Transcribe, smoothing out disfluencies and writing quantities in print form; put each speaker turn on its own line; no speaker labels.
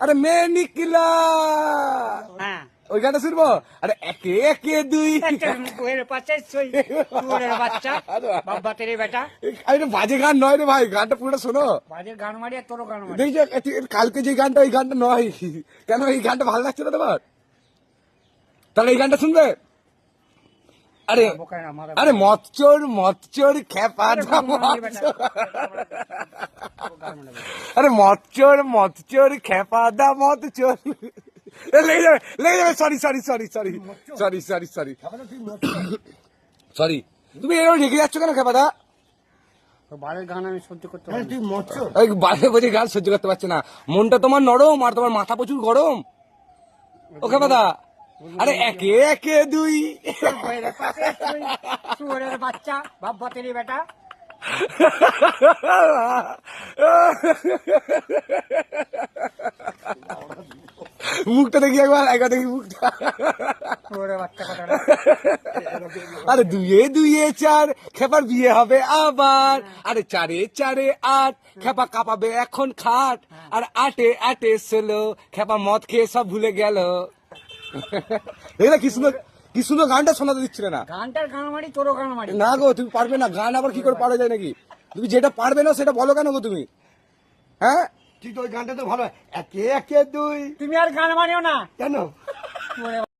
আরে মেয়ে নিকলা
হ্যাঁ
ওই গানটা শুনবো। আরে একে একে দুই
বাচ্চা বাবা তেরে বেটা
আরে বাজে গান নয় রে ভাই, গানটা পুরোটা শোনো।
বাজে গান মারি আর তোরও গান মারি।
দেখি কালকে যে গানটা ওই গানটা নয়, কেন এই গানটা ভালো লাগছে না তোমার? তাহলে এই গানটা শুনবে। আরে
বোকায় না, মাথা
আরে মৎচোর খেপা আরে মৎচোর খেপা দা মৎচোর লেগে যাবে সরি তুমি এরকম রেখে যাচ্ছ কেন খেপা দা?
বাড়ির গান আমি সহ্য করতে পারি না।
ওই বাজে বাজে গান সহ্য করতে পারছে না, মনটা তোমার নরম আর তোমার মাথা প্রচুর গরম। ও খেপা দা আরে একে একে দুই
শুয়োরের বাচ্চা বাবা তেরে বেটা
মুখটা দেখি একবার দেখি মুখটা।
শুয়োরের বাচ্চা কথা
আরে দুয়ে চার খেপার বিয়ে হবে আবার, আরে চারে চারে আট খেপা কাঁপাবে এখন খাট, আর আটে আটে ষোলো খেপা মদ খেয়ে সব ভুলে গেল। দেখলে কি সুন্দর গানটা শোনাতে দিচ্ছিলে না।
গানটার গান মারি তোরও গান মারি।
না গো তুমি পারবে না গান, আবার কি করে পারা যায় নাকি? তুমি যেটা পারবে না সেটা বলো কেন গো তুমি? হ্যাঁ
ঠিক, ওই গানটা তো ভালো, একে একে দুই।
তুমি আর গান মারিও না
কেন?